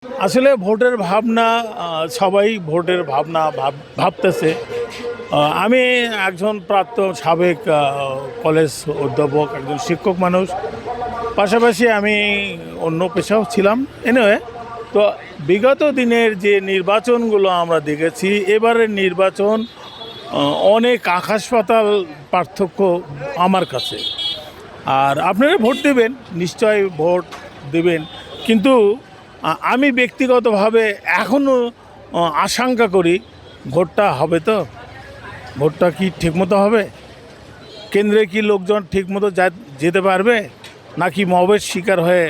আসলে ভোটের ভাবনা সবাই ভোটের ভাবনা ভাবতেছে। আমি একজন প্রাক্তন সাবেক কলেজ অধ্যাপক, একজন শিক্ষক মানুষ, পাশাপাশি আমি অন্য পেশাও ছিলাম। এনিওয়ে, তো বিগত দিনের যে নির্বাচনগুলো আমরা দেখেছি, এবারের নির্বাচন অনেক আকাশ পাতাল পার্থক্য আমার কাছে। আর আপনারা ভোট দেবেন, নিশ্চয় ভোট দেবেন, কিন্তু আমি ব্যক্তিগতভাবে এখনও আশঙ্কা করি ভোটটা হবে তো, ভোটটা কি ঠিকমতো হবে, কেন্দ্রে কি লোকজন ঠিকমতো যেতে পারবে, নাকি মবের শিকার হয়ে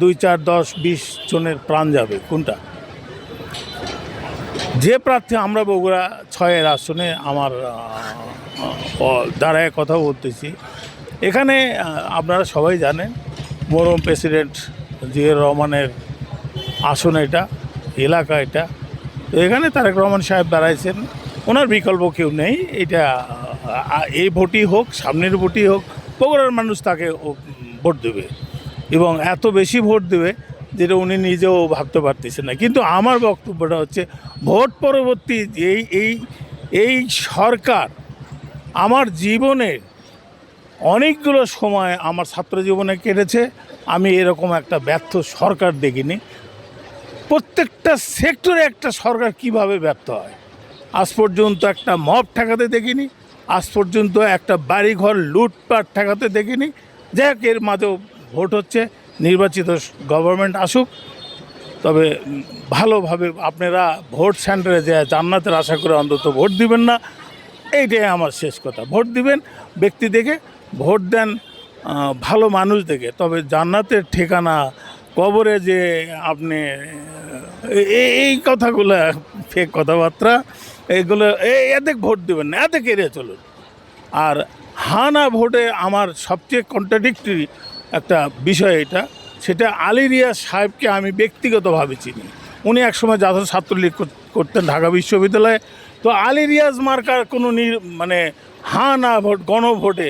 2, 4, 10, 20 জনের প্রাণ যাবে, কোনটা? যে প্রার্থী আমরা বগুড়া 6-এর আসনে আমার দ্বারায় কথা বলতেছি, এখানে আপনারা সবাই জানেন মরহুম প্রেসিডেন্ট জিয়াউর রহমানের আসন এটা, এলাকা এটা। তো এখানে তারেক রহমান সাহেব দাঁড়াইছেন, ওনার বিকল্প কেউ নেই। এটা এই ভোটই হোক, সামনের ভোটই হোক, বগুড়ার মানুষ তাকে ভোট দেবে, এবং এত বেশি ভোট দেবে যেটা উনি নিজেও ভাবতে পারতেছেন না। কিন্তু আমার বক্তব্যটা হচ্ছে, ভোট পরবর্তী এই এই এই সরকার আমার জীবনে অনেকগুলো সময় আমার ছাত্র জীবনে কেটেছে, আমি এরকম একটা ব্যর্থ সরকার দেখিনি। প্রত্যেকটা সেক্টরে একটা সরকার কিভাবে ব্যর্থ হয়, আজ পর্যন্ত একটা মব ঠেকাতে দেখিনি, আজ পর্যন্ত একটা বাড়িঘর লুটপাট ঠেকাতে দেখিনি। যাই হোক, এর মাঝেও ভোট হচ্ছে, নির্বাচিত গভর্নমেন্ট আসুক, তবে ভালোভাবে আপনারা ভোট সেন্টারে যে জান্নাতের আশা করে অন্তত ভোট দিবেন না, এইটাই আমার শেষ কথা। ভোট দিবেন ব্যক্তি দেখে, ভোট দেন ভালো মানুষ দেখে, তবে জান্নাতের ঠিকানা কবরে যে আপনি এই কথাগুলো ফেক কথাবার্তা, এইগুলো এতে ভোট দেবেন না, এতে এড়িয়ে চলুন। আর হানা ভোটে আমার সবচেয়ে কন্ট্রাডিক্টরি একটা বিষয় এটা, সেটা আলী রিয়াজ সাহেবকে আমি ব্যক্তিগতভাবে চিনি। উনি একসময় জাতীয় ছাত্রলীগ করতেন ঢাকা বিশ্ববিদ্যালয়ে। তো আলী রিয়াজ মার্কার কোনো মানে হানা ভোট, গণভোটে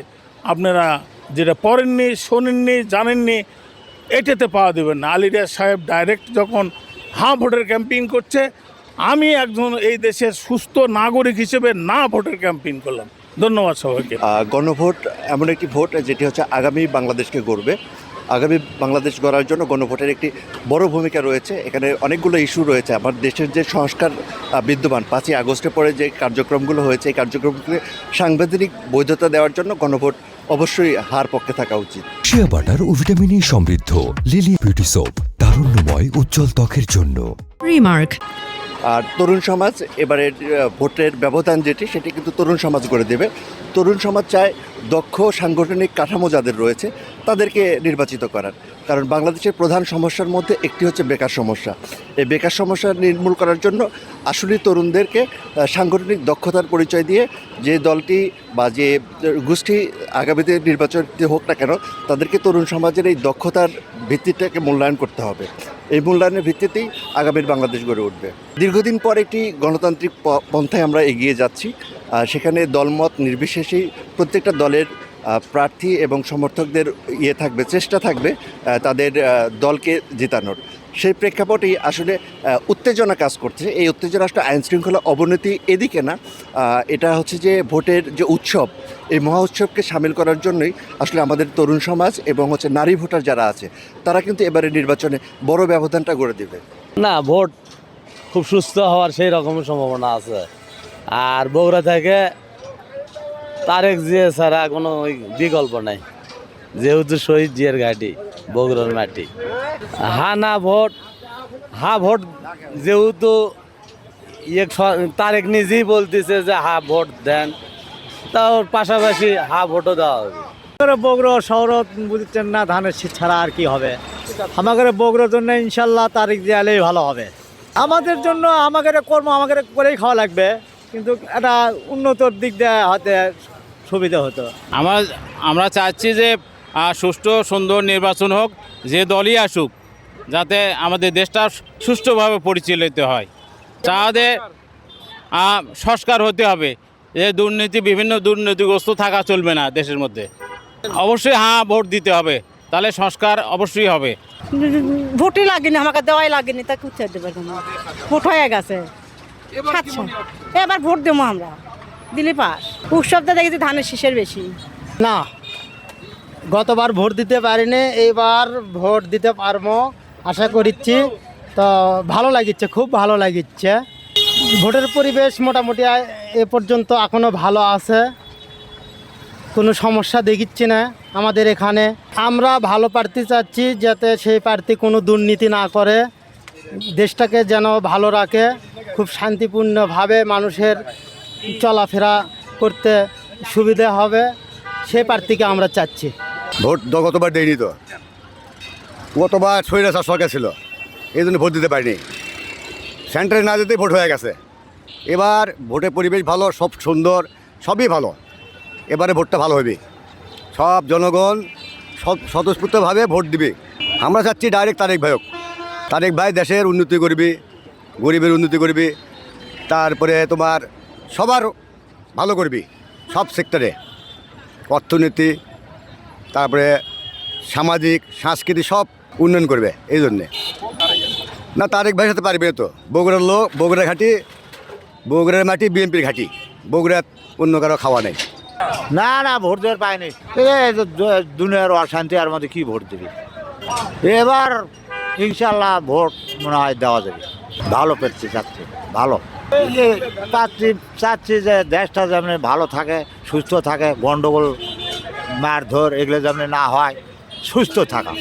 আপনারা যেটা পড়েননি, শোনেননি, জানেননি, এটাতে পাওয়া দেবেন না। আলী রিয়াজ সাহেব ডাইরেক্ট যখন ভোটের ক্যাম্পেইন করছে, আমি একজন এই দেশের সুস্থ নাগরিক হিসেবে ভোটের ক্যাম্পেইন করলাম। ধন্যবাদ সবাইকে। গণভোট এমন একটি ভোট যেটি হচ্ছে আগামী বাংলাদেশকে গড়বে। আগামী বাংলাদেশ গড়ার জন্য গণভোটের একটি বড় ভূমিকা রয়েছে। এখানে অনেকগুলো ইস্যু রয়েছে। আমার দেশের যে সংস্কার বিদ্যমান 5ই আগস্টের পরে যে কার্যক্রমগুলো হয়েছে, এই কার্যক্রমগুলো সাংবিধানিক বৈধতা দেওয়ার জন্য গণভোট অবশ্যই হার পক্ষে থাকা উচিত। শিয়া বাটার ও ভিটামিন ই সমৃদ্ধ লিলি বিউটি সোপ, তারুণ্যময় উজ্জ্বল ত্বকের জন্য। রিমার্ক। আর তরুণ সমাজ এবারের ভোটের ব্যবধান সেটি কিন্তু তরুণ সমাজ করে দেবে। তরুণ সমাজ চায় দক্ষ সাংগঠনিক কাঠামো যাদের রয়েছে তাদেরকে নির্বাচিত করার, কারণ বাংলাদেশের প্রধান সমস্যার মধ্যে একটি হচ্ছে বেকার সমস্যা। এই বেকার সমস্যা নির্মূল করার জন্য আসলে তরুণদেরকে সাংগঠনিক দক্ষতার পরিচয় দিয়ে যে দলটি বা যে গোষ্ঠী আগামীতে নির্বাচন হোক না কেন, তাদেরকে তরুণ সমাজের এই দক্ষতার ভিত্তিটাকে মূল্যায়ন করতে হবে। এই মূল্যায়নের ভিত্তিতেই আগামীর বাংলাদেশ গড়ে উঠবে। দীর্ঘদিন পর একটি গণতান্ত্রিক পন্থায় আমরা এগিয়ে যাচ্ছি। সেখানে দলমত নির্বিশেষেই প্রত্যেকটা দলের প্রার্থী এবং সমর্থকদের থাকবে, চেষ্টা থাকবে তাদের দলকে জেতানোর। সেই প্রেক্ষাপটেই আসলে উত্তেজনা কাজ করছে। এই উত্তেজনা আসলে আইন শৃঙ্খলা অবনতি এদিকে না, এটা হচ্ছে যে ভোটের যে উৎসব, এই মহা উৎসবকে সামিল করার জন্যই আসলে আমাদের তরুণ সমাজ এবং হচ্ছে নারী ভোটার যারা আছে, তারা কিন্তু এবারে নির্বাচনে বড় ব্যবধানটা গড়ে দেবে। না, ভোট খুব সুস্থ হওয়ার সেই রকমের সম্ভাবনা আছে। আর বগুড়া থেকে তারেক জিয়া ছাড়া কোনো বিকল্প নাই, যেহেতু শহীদ জিয়ার ঘাঁটি, বগুড়ার মাটি। না ভোট, ভোট যেহেতু তারেক নিজেই বলতেছে যে ভোট দেন, তার পাশাপাশি ভোটও দেওয়া হবে। বগুড়া শহর বুঝছেন না, ধানের শীত ছাড়া আর কি হবে। আমাদের বগুড়ার জন্য ইনশাল্লাহ তারিখ দিয়ালেই ভালো হবে। আমাদের জন্য আমাদের কর্ম আমাদের করেই খাওয়া লাগবে, কিন্তু একটা উন্নতর দিক দিয়ে হতে সুবিধা হতো। আমরা চাচ্ছি যে সুষ্ঠু সুন্দর নির্বাচন হোক, যে দলই আসুক, যাতে আমাদের দেশটা সুষ্ঠুভাবে পরিচালিত হয়। তাদের সংস্কার হতে হবে, যে বিভিন্ন দুর্নীতিগ্রস্ত থাকা চলবে না দেশের মধ্যে। অবশ্যই ভোট দিতে হবে, তাহলে সংস্কার অবশ্যই হবে। ভোটই লাগেনি, আমাকে দেওয়াই লাগেনি, তা কোথায় দেবে ভোট হয়ে গেছে। আচ্ছা এবার ভোট দেবো আমরা, দিলে পাস। উৎসবটা দেখেছি ধানের শীষের বেশি। না, গতবার ভোট দিতে পারিনি, এইবার ভোট দিতে পারবো আশা করছি। তো ভালো লাগিচ্ছে, খুব ভালো লাগিচ্ছে। ভোটের পরিবেশ মোটামুটি এ পর্যন্ত এখনও ভালো আছে, কোনো সমস্যা দেখিচ্ছি না আমাদের এখানে। আমরা ভালো প্রার্থী চাচ্ছি, যাতে সেই প্রার্থী কোনো দুর্নীতি না করে, দেশটাকে যেন ভালো রাখে, খুব শান্তিপূর্ণভাবে মানুষের চলাফেরা করতে সুবিধা হবে, সেই প্রার্থীকে আমরা চাচ্ছি। ভোট গতবার দেয়নি তো, গতবার স্বৈরাচার সরকার ছিল, এই জন্য ভোট দিতে পারিনি। সেন্টারে না যেতেই ভোট হয়ে গেছে। এবার ভোটের পরিবেশ ভালো, সব সুন্দর, সবই ভালো। এবারে ভোটটা ভালো হবে, সব জনগণ স্বতঃস্ফূর্তভাবে ভোট দিবে। আমরা চাচ্ছি ডাইরেক্ট তারেক ভাই দেশের উন্নতি করবে, গরিবের উন্নতি করবে, তারপরে তোমার সবার ভালো করবে, সব সেক্টরে, অর্থনীতি, তারপরে সামাজিক সাংস্কৃতিক সব উন্নয়ন করবে। এই জন্যে না, তারেক ভাইয়ের সাথে পারবে তো। বগুড়ার লোক, বগুড়া ঘাঁটি, বগুড়ার মাটি বিএনপির ঘাঁটি, বগুড়ার অন্য কারো খাওয়া নেই। না না, ভোট দেওয়ার পায়নি, দুনিয়ার অশান্তি আর মধ্যে কি ভোট দেবে। এবার ইনশাল্লাহ ভোট মনে হয় দেওয়া যাবে। ভালো প্রার্থী চাচ্ছি, ভালো প্রার্থী চাচ্ছি যে দেশটা যেমন ভালো থাকে, সুস্থ থাকে, গন্ডগোল মারধর এগুলো যেমন না হয়, সুস্থ থাকা।